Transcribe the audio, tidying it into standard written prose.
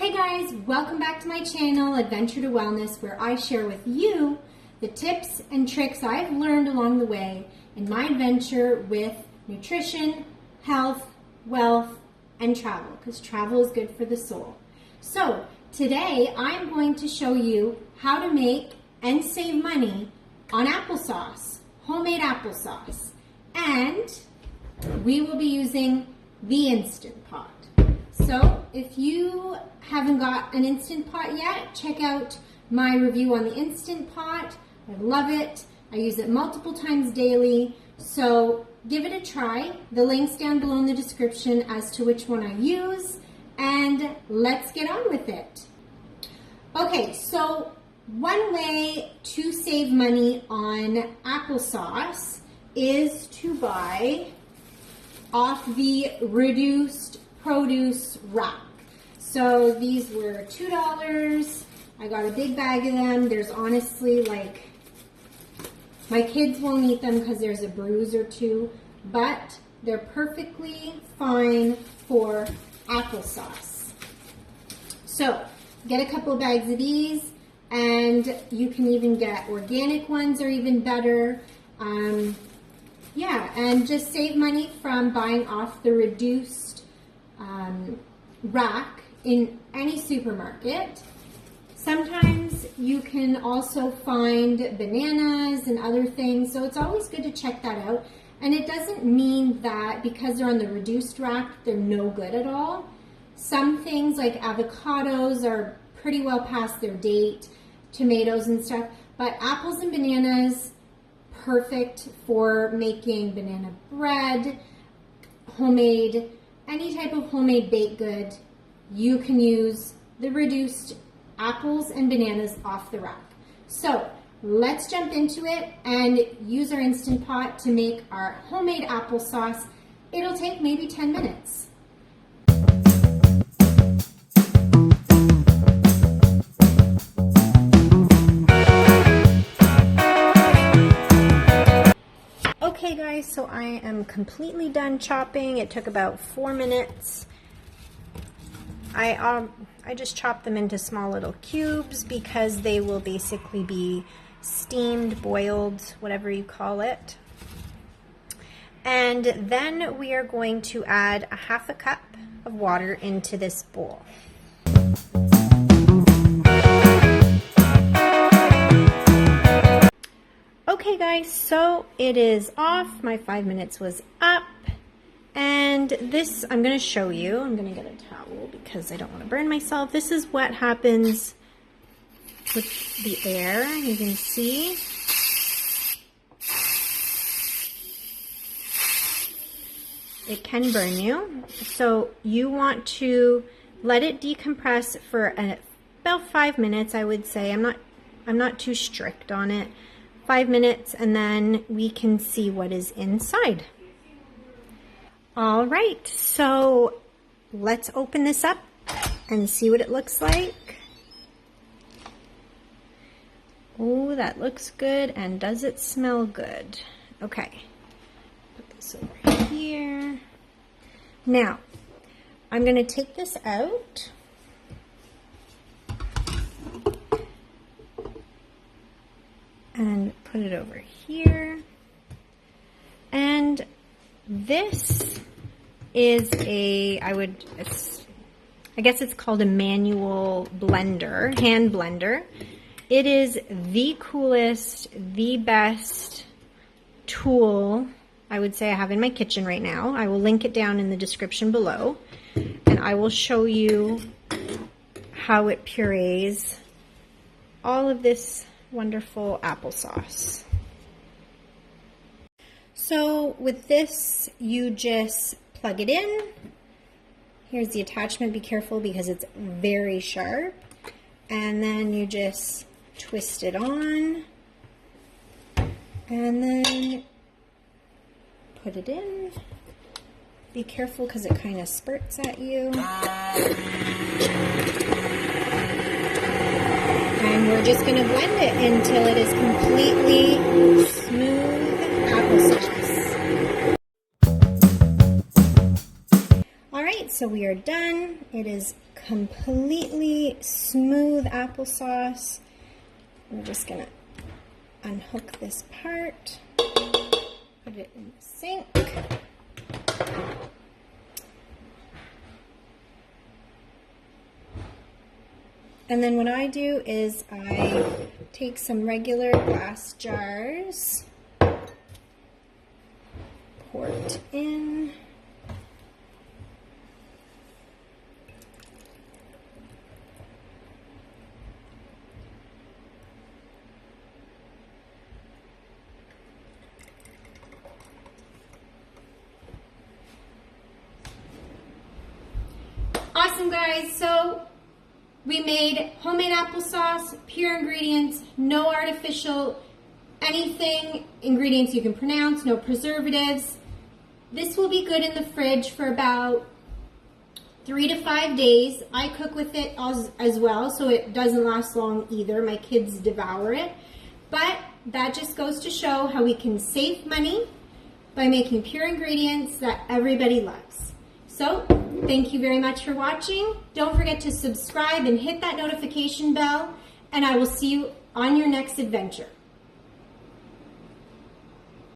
Hey guys, welcome back to my channel, Adventure to Wellness, where I share with you the tips and tricks I've learned along the way in my adventure with nutrition, health, wealth, and travel, because travel is good for the soul. So today I'm going to show you how to make and save money on applesauce, homemade applesauce, and we will be using the Instant Pot. So if you haven't got an Instant Pot yet, check out my review on the Instant Pot. I love it. I use it multiple times daily. So give it a try. The link's down below in the description as to which one I use. And let's get on with it. Okay, so one way to save money on applesauce is to buy off the reduced produce rack. So these were $2. I got a big bag of them. There's honestly like, my kids won't eat them because there's a bruise or two, but they're perfectly fine for applesauce. So get a couple of bags of these, and you can even get organic ones, or even better. Yeah, and just save money from buying off the reduced rack in any supermarket. Sometimes you can also find bananas and other things, so it's always good to check that out. And it doesn't mean that because they're on the reduced rack, they're no good at all. Some things like avocados are pretty well past their date, tomatoes and stuff, but apples and bananas, perfect for making banana bread, homemade, any type of homemade baked good. You can use the reduced apples and bananas off the rack. So let's jump into it and use our Instant Pot to make our homemade applesauce. It'll take maybe 10 minutes. Okay guys, so I am completely done chopping. It took about 4 minutes. I just chopped them into small little cubes because they will basically be steamed, boiled, whatever you call it. And then we are going to add a half a cup of water into this bowl. Okay guys, so it is off. My 5 minutes was up. And this, I'm going to show you. I'm going to get a towel because I don't want to burn myself. This is what happens with the air. You can see. It can burn you. So you want to let it decompress for about 5 minutes, I would say. I'm not too strict on it. 5 minutes, and then we can see what is inside. All right, so let's open this up and see what it looks like. Oh, that looks good, and does it smell good? Okay, put this over here. Now, I'm going to take this out. And put it over here. And this is I guess it's called a manual blender, hand blender. It is the coolest, the best tool I would say I have in my kitchen right now. I will link it down in the description below, and I will show you how it purees all of this wonderful applesauce. So with this, you just plug it in. Here's the attachment. Be careful because it's very sharp. And then you just twist it on. And then put it in. Be careful because it kind of spurts at you. And we're just going to blend it until it is completely smooth applesauce. Alright, so we are done. It is completely smooth applesauce. We're just gonna unhook this part, put it in the sink. And then what I do is I take some regular glass jars, pour it in. Awesome, guys. So we made homemade applesauce, pure ingredients, no artificial anything, ingredients you can pronounce, no preservatives. This will be good in the fridge for about 3 to 5 days. I cook with it as well, so it doesn't last long either. My kids devour it. But that just goes to show how we can save money by making pure ingredients that everybody loves. So, thank you very much for watching. Don't forget to subscribe and hit that notification bell, and I will see you on your next adventure.